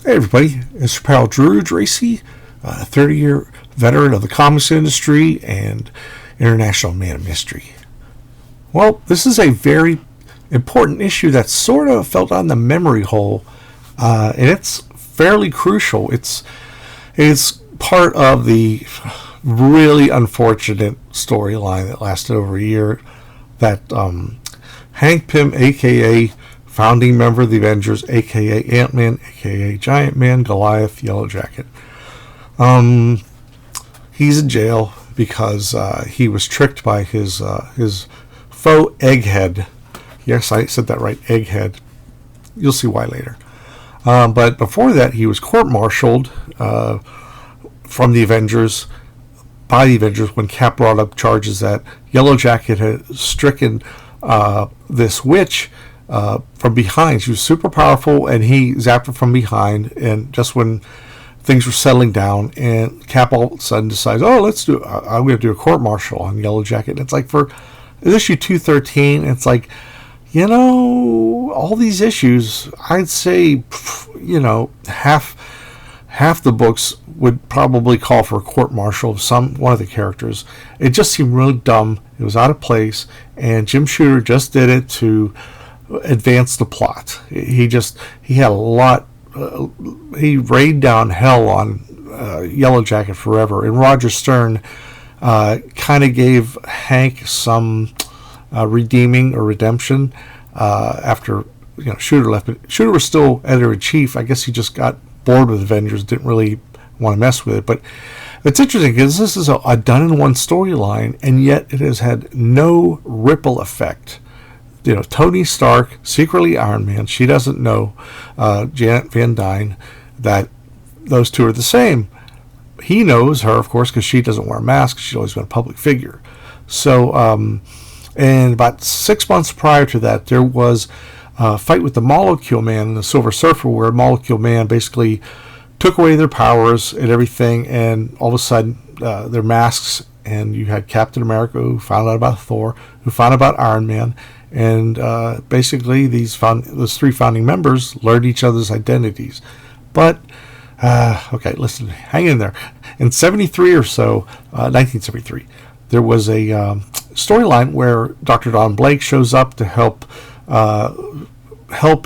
Hey everybody, it's your pal Drew Dracy, a 30-year veteran of the comics industry and international man of mystery. Well, this is a very important issue that sort of fell on the memory hole, and it's fairly crucial. It's part of the really unfortunate storyline that lasted over a year that Hank Pym, a.k.a. founding member of the Avengers, a.k.a. Ant-Man, a.k.a. Giant Man, Goliath, Yellow Jacket. He's in jail because he was tricked by his faux egghead. Yes, I said that right, egghead. You'll see why later. But before that, he was court-martialed from the Avengers, by the Avengers, when Cap brought up charges that Yellow Jacket had stricken this witch from behind. She was super powerful, and he zapped her from behind. And just when things were settling down, and Cap all of a sudden decides, I'm going to do a court martial on Yellow Jacket. And it's like, for issue 213, it's like, all these issues, I'd say, half the books would probably call for a court martial of one of the characters. It just seemed really dumb. It was out of place, and Jim Shooter just did it to advance the plot. He had a lot. He rained down hell on Yellow Jacket forever, and Roger Stern kind of gave Hank some redeeming or redemption after Shooter left. But Shooter was still editor-in-chief. I guess he just got bored with Avengers, didn't really want to mess with it. But it's interesting because this is a done-in-one storyline, and yet it has had no ripple effect. Tony Stark, secretly Iron Man, she doesn't know, Janet Van Dyne, that those two are the same. He knows her, of course, because she doesn't wear a mask. She's always been a public figure. So, and about 6 months prior to that, there was a fight with the Molecule Man and the Silver Surfer, where Molecule Man basically took away their powers and everything, and all of a sudden, their masks, and you had Captain America, who found out about Thor, who found out about Iron Man, and basically those three founding members learned each other's identities. But okay, listen, hang in there. In 73 or so, 1973, there was a storyline where Dr. Don Blake shows up to help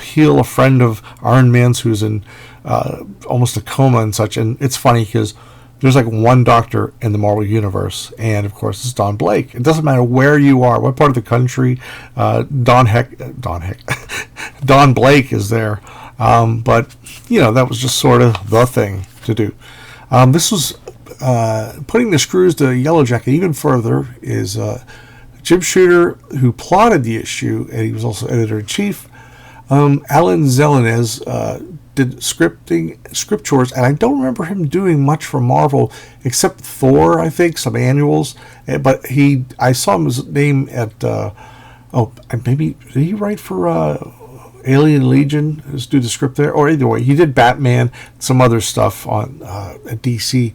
heal a friend of Iron Man's who's in almost a coma and such. And it's funny because there's like one doctor in the Marvel Universe, and of course it's Don Blake. It doesn't matter where you are, what part of the country, Don Blake is there. But that was just sort of the thing to do. This was putting the screws to Yellow Jacket even further. Is Jim Shooter, who plotted the issue, and he was also editor-in-chief. Alan Zelenez did script chores, and I don't remember him doing much for Marvel except Thor, I think, some annuals. But I saw his name at maybe did he write for Alien Legion? Just do the script there, or either way, he did Batman, some other stuff on at DC.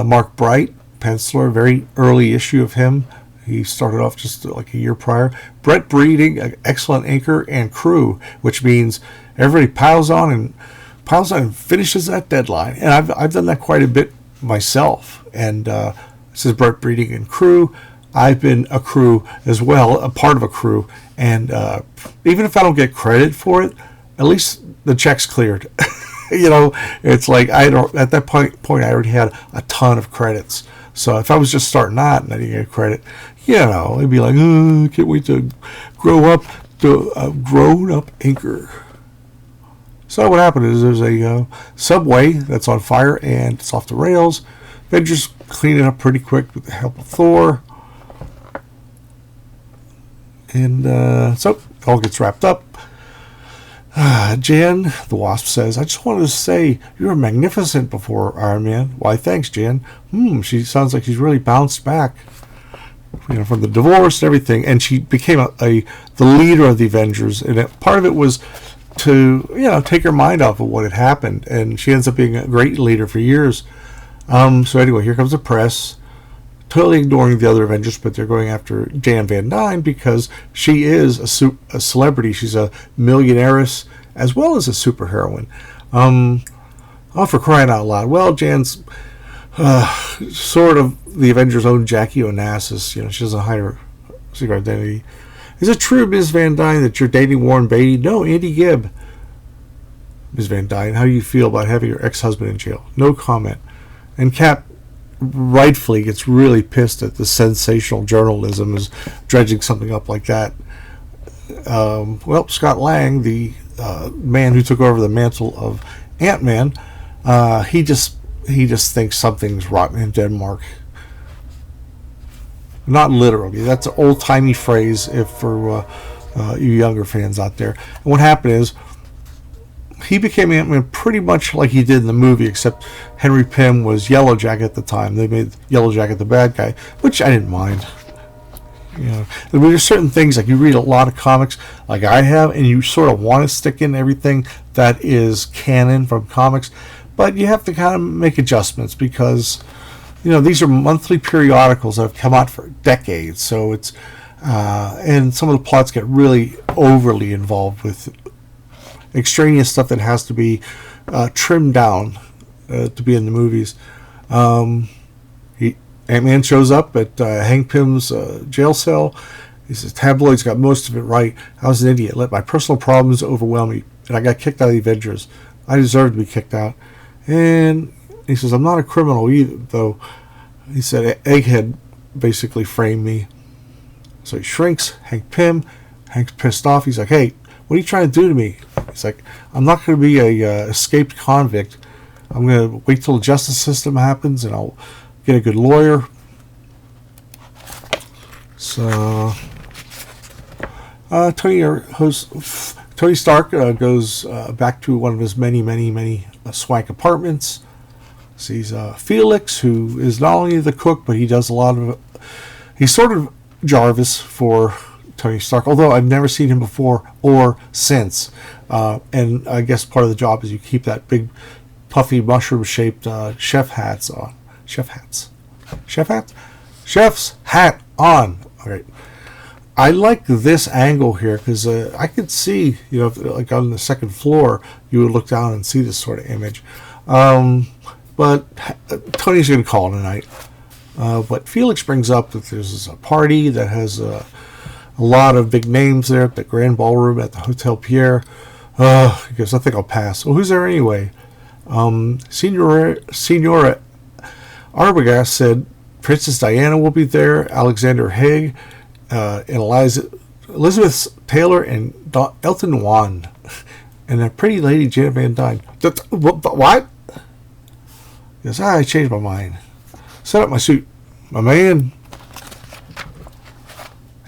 Mark Bright, penciler, very early issue of him. He started off just like a year prior. Brett Breeding, an excellent anchor and crew, which means everybody piles on and finishes that deadline. And I've done that quite a bit myself. And this is Brett Breeding and crew. I've been a crew as well, a part of a crew. And even if I don't get credit for it, at least the check's cleared. It's like at that point I already had a ton of credits. So if I was just starting out and I didn't get credit, it'd be like, I can't wait to grow up to a grown-up anchor. So what happened is there's a subway that's on fire and it's off the rails. They just clean it up pretty quick with the help of Thor. And so it all gets wrapped up. Jan, the Wasp, says, I just wanted to say you were magnificent before Iron Man. Why, thanks, Jan. She sounds like she's really bounced back from the divorce and everything. And she became the leader of the Avengers. And part of it was to, take her mind off of what had happened. And she ends up being a great leader for years. So anyway, here comes the press. Totally ignoring the other Avengers, but they're going after Jan Van Dyne because she is a celebrity. She's a millionairess as well as a superheroine. Oh, for crying out loud. Well, Jan's sort of the Avengers' own Jackie Onassis. She doesn't hide her secret identity. Is it true, Ms. Van Dyne, that you're dating Warren Beatty? No, Andy Gibb. Ms. Van Dyne, how do you feel about having your ex-husband in jail? No comment. And Cap rightfully gets really pissed at the sensational journalism is dredging something up like that. Well, Scott Lang, the man who took over the mantle of Ant-Man, he just thinks something's rotten in Denmark. Not literally. That's an old-timey phrase if for you younger fans out there. And what happened is he became Ant-Man pretty much like he did in the movie, except Henry Pym was Yellow Jacket at the time. They made Yellow Jacket the bad guy, which I didn't mind. There's certain things, like you read a lot of comics like I have, and you sort of want to stick in everything that is canon from comics, but you have to kind of make adjustments because these are monthly periodicals that have come out for decades, so it's and some of the plots get really overly involved with extraneous stuff that has to be trimmed down to be in the movies. Ant-Man shows up at Hank Pym's jail cell. He says, tabloids got most of it right. I was an idiot. Let my personal problems overwhelm me. And I got kicked out of the Avengers. I deserve to be kicked out. And he says, I'm not a criminal either, though. He said, Egghead basically framed me. So he shrinks. Hank Pym. Hank's pissed off. He's like, hey, what are you trying to do to me? He's like, I'm not going to be a escaped convict. I'm going to wait till the justice system happens, and I'll get a good lawyer. So Tony Stark goes back to one of his many swank apartments. Sees Felix, who is not only the cook, but he does a lot of. He's sort of Jarvis for Tony Stark, although I've never seen him before or since. And I guess part of the job is you keep that big, puffy, mushroom-shaped chef's hat on. All right. I like this angle here because I could see, like on the second floor, you would look down and see this sort of image. But Tony's going to call it a night. But Felix brings up that there's a party that has a lot of big names there at the Grand Ballroom at the Hotel Pierre. He goes, I think I'll pass. Well, who's there anyway? Signora Arbogast said Princess Diana will be there, Alexander Haig, and Elizabeth Taylor, and Elton Wand, and a pretty lady, Janet Van Dyne. What? He goes, I changed my mind. Set up my suit, my man.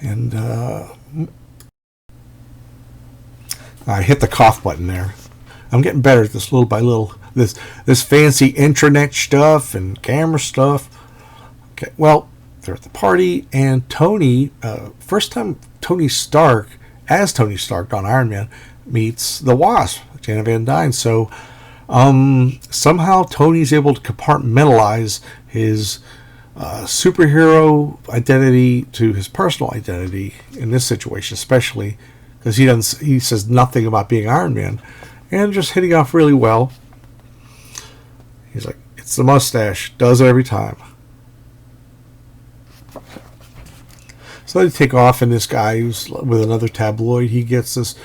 And I hit the cough button there. I'm getting better at this little by little. This fancy intranet stuff and camera stuff. Okay, well, they're at the party, and Tony, first time Tony Stark, as Tony Stark on Iron Man, meets the Wasp, Janet Van Dyne. So somehow Tony's able to compartmentalize his superhero identity to his personal identity in this situation, especially because he says nothing about being Iron Man, and just hitting off really well. He's like, it's the mustache, does it every time. So they take off, and this guy who's with another tabloid, he gets this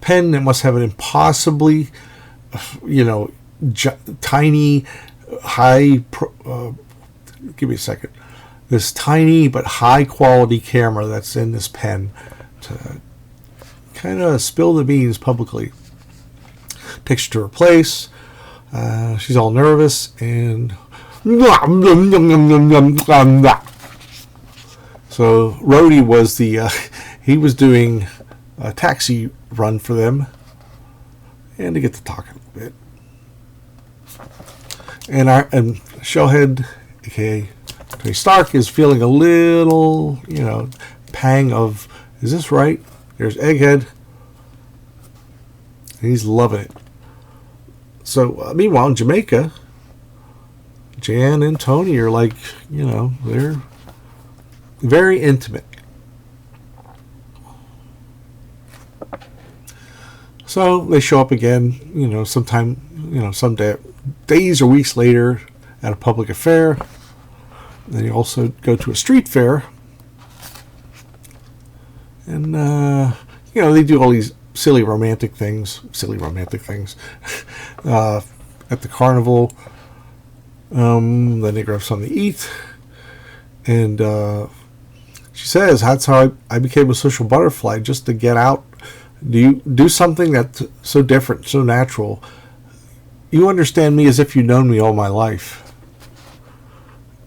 pen that must have an impossibly, tiny, high. Give me a second. This tiny but high quality camera that's in this pen to kind of spill the beans publicly. Takes her to her place. She's all nervous and so Rhodey was he was doing a taxi run for them, and to get to talking a little bit. And Shellhead, aka Tony Stark, is feeling a little, pang of, is this right? There's Egghead. And he's loving it. So, meanwhile, in Jamaica, Jan and Tony are like, they're very intimate. So they show up again, sometime, someday days or weeks later at a public affair. Then you also go to a street fair. And, they do all these silly romantic things at the carnival. Then they grab something to eat. And she says, that's how I became a social butterfly, just to get out. Do something that's so different, so natural. You understand me as if you've known me all my life.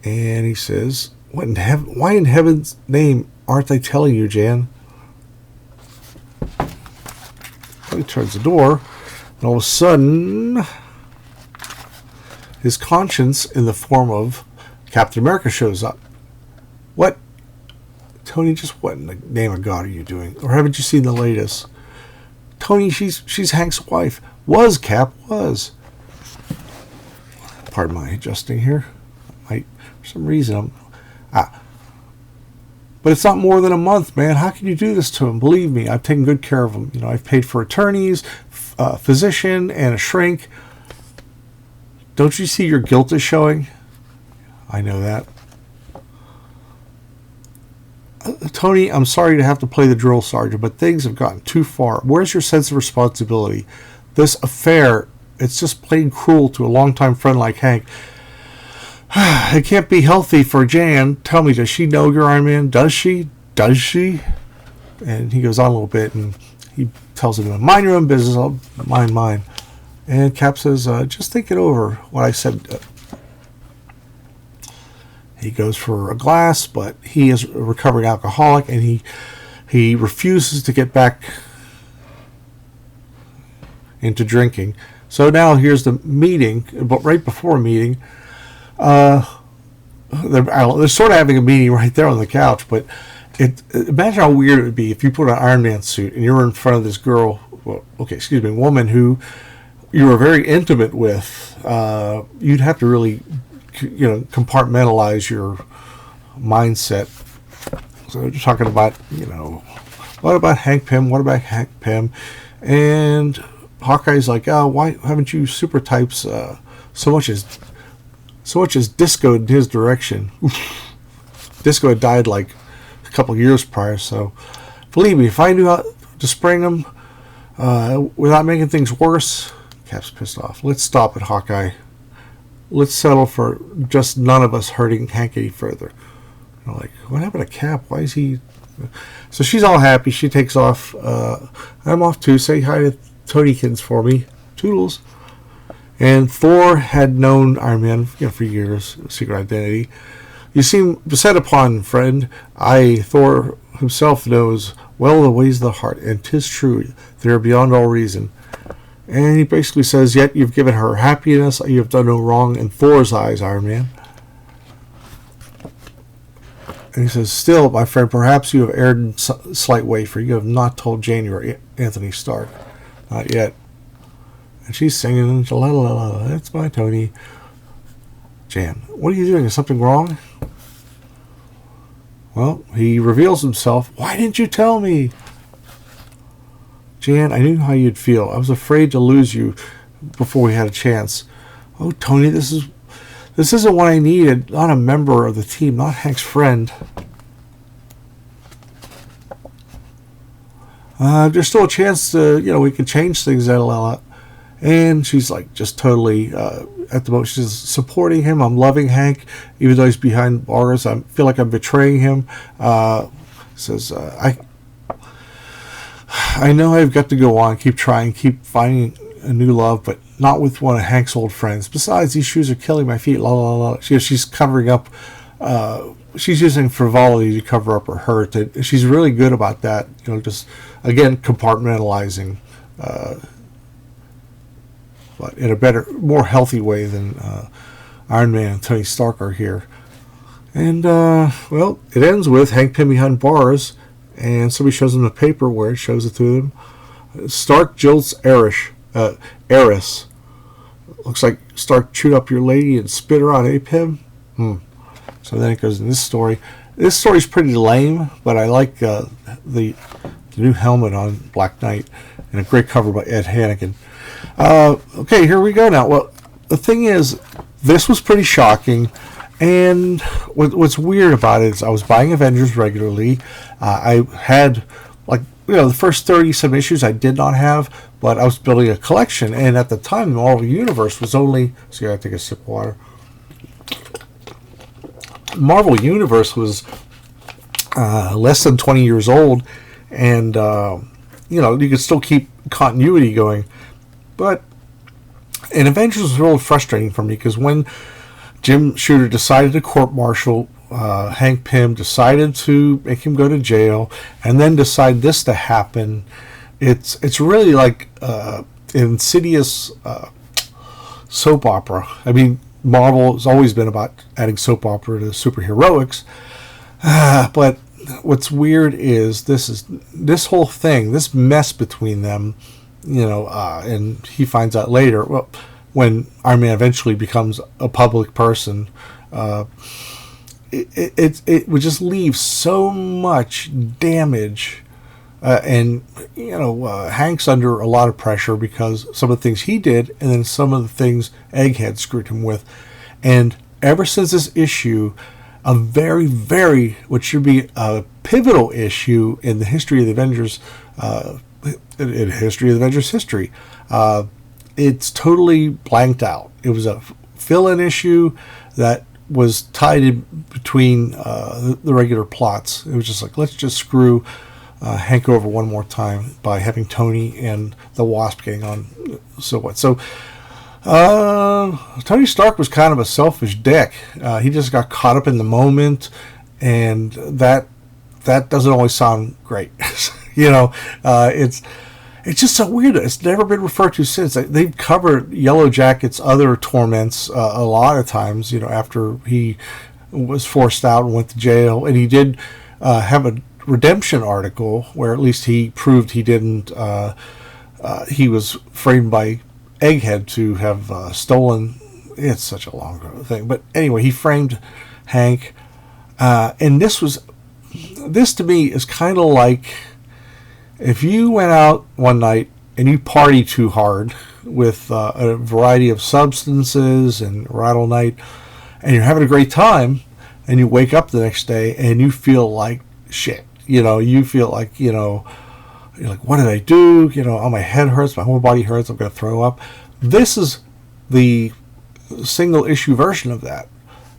And he says, why in heaven's name aren't they telling you, Jan? He turns the door, and all of a sudden, his conscience in the form of Captain America shows up. What? Tony, just what in the name of God are you doing? Or haven't you seen the latest? Tony, she's Hank's wife. Was, Cap, was. Pardon my adjusting here. For some reason, but it's not more than a month, man. How can you do this to him? Believe me, I've taken good care of him. I've paid for attorneys, a physician, and a shrink. Don't you see your guilt is showing? I know that. Tony, I'm sorry to have to play the drill sergeant, but things have gotten too far. Where's your sense of responsibility? This affair, it's just plain cruel to a longtime friend like Hank. It can't be healthy for Jan. Tell me, does she know you're Iron Man? Does she? Does she? And he goes on a little bit, and he tells him, mind your own business, I'll mind mine. And Cap says, just think it over, what I said. He goes for a glass, but he is a recovering alcoholic, and he refuses to get back into drinking. So now here's the meeting, but right before a meeting, they're sort of having a meeting right there on the couch, but imagine how weird it would be if you put an Iron Man suit and you're in front of this girl, woman who you were very intimate with. You'd have to really, compartmentalize your mindset. So they're talking about, what about Hank Pym? What about Hank Pym? And Hawkeye's like, oh, why haven't you super types so much as Disco in his direction? Disco had died like a couple of years prior, so believe me, if I knew how to spring him without making things worse. Cap's pissed off. Let's stop it, Hawkeye. Let's settle for just none of us hurting Hank any further. Like, what happened to Cap? Why is he... So she's all happy. She takes off. I'm off too. Say hi to Tonykins for me. Toodles. And Thor had known Iron Man for years, secret identity. You seem beset upon, friend. Thor himself knows well the ways of the heart, and 'tis true, they are beyond all reason. And he basically says, yet you've given her happiness, you have done no wrong in Thor's eyes, Iron Man. And he says, still, my friend, perhaps you have erred in slight way, for you have not told Jane you are Anthony Stark. Not yet. And she's singing, la la la la, that's my Tony. Jan, what are you doing? Is something wrong? Well, he reveals himself. Why didn't you tell me? Jan, I knew how you'd feel. I was afraid to lose you before we had a chance. Oh, Tony, this isn't what I needed. Not a member of the team, not Hank's friend. There's still a chance to, we can change things a lot. And she's like just totally at the moment. She's supporting him. I'm loving Hank, even though he's behind bars. I feel like I'm betraying him. Says, I know I've got to go on, keep trying, keep finding a new love, but not with one of Hank's old friends. Besides, these shoes are killing my feet. La la la. She's covering up. She's using frivolity to cover up her hurt. And she's really good about that. Just again compartmentalizing, but in a better, more healthy way than Iron Man and Tony Stark are here. And it ends with Hank Pym behind bars. And somebody shows him the paper where it shows it to them. Stark jilts heiress. Looks like Stark chewed up your lady and spit her out, eh, Pym? So then it goes in this story. This story's pretty lame, but I like the new helmet on Black Knight and a great cover by Ed Hannigan. Okay, here we go now. Well, the thing is, this was pretty shocking. And what's weird about it is I was buying Avengers regularly. I had, like, the first 30 some issues I did not have, but I was building a collection. And at the time, the Marvel Universe was only... See, I gotta take a sip of water. Marvel Universe was less than 20 years old. And, you could still keep continuity going. But... And Avengers was really frustrating for me because when Jim Shooter decided to court-martial Hank Pym, decided to make him go to jail, and then decide this to happen, it's really like insidious soap opera. I mean, Marvel has always been about adding soap opera to superheroics, but what's weird is this whole thing, this mess between them, and he finds out later, well, when Iron Man eventually becomes a public person, it would just leave so much damage, and Hank's under a lot of pressure because some of the things he did, and then some of the things Egghead screwed him with, and ever since this issue, a very, very, what should be a pivotal issue in the history of the Avengers, history, it's totally blanked out. It was a fill-in issue that was tied in between the regular plots. It was just like, let's just screw Hank over one more time by having Tony and the Wasp getting on. So what? So Tony Stark was kind of a selfish dick. He just got caught up in the moment, and that doesn't always sound great. It's just so weird. It's never been referred to since. They've covered Yellow Jacket's other torments a lot of times, after he was forced out and went to jail. And he did have a redemption article where at least he proved he didn't, he was framed by Egghead to have stolen. It's such a long thing. But anyway, he framed Hank. And this to me is kind of like, if you went out one night and you party too hard with a variety of substances and rattle night, and you're having a great time, and you wake up the next day and you feel like shit, you feel like, you're like, what did I do? Oh, my head hurts, my whole body hurts, I'm going to throw up. This is the single issue version of that.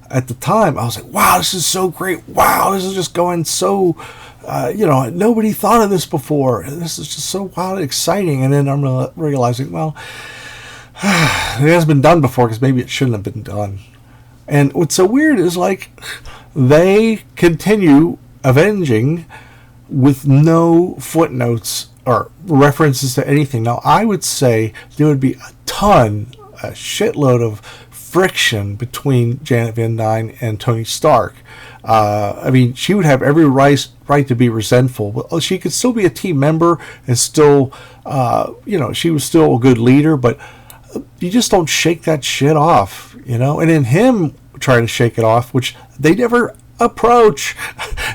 At the time, I was like, wow, this is so great. Wow, this is just going so... nobody thought of this before. This is just so wild and exciting. And then I'm realizing, well, it hasn't been done before because maybe it shouldn't have been done. And what's so weird is, like, they continue avenging with no footnotes or references to anything. Now, I would say there would be a shitload of friction between Janet Van Dyne and Tony Stark. I mean, she would have every right to be resentful, but she could still be a team member and still, she was still a good leader, but you just don't shake that shit off, and in him trying to shake it off, which they never approach,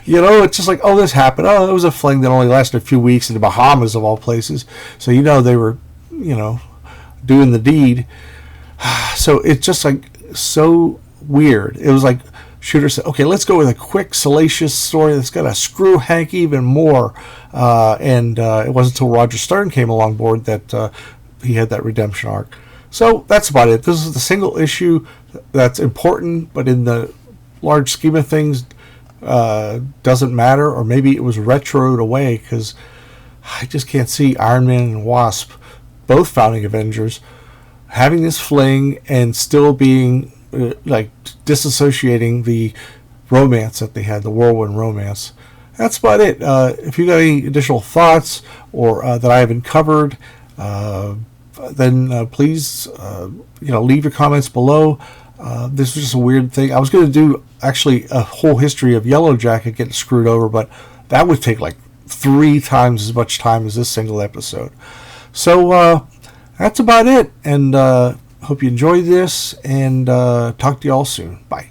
it's just like, oh, this happened. Oh, it was a fling that only lasted a few weeks in the Bahamas of all places. So, they were, doing the deed. So it's just like so weird. It was like Shooter said, okay, let's go with a quick, salacious story that's going to screw Hank even more. And it wasn't until Roger Stern came along board that he had that redemption arc. So that's about it. This is the single issue that's important, but in the large scheme of things, doesn't matter. Or maybe it was retroed away because I just can't see Iron Man and Wasp, both founding Avengers, having this fling and still being disassociating the romance that they had, the whirlwind romance. That's about it. If you got any additional thoughts or that I haven't covered, then please leave your comments below. This was just a weird thing. I was going to do actually a whole history of Yellow Jacket getting screwed over, but that would take like 3 times as much time as this single episode. So that's about it, and hope you enjoyed this, and talk to you all soon. Bye.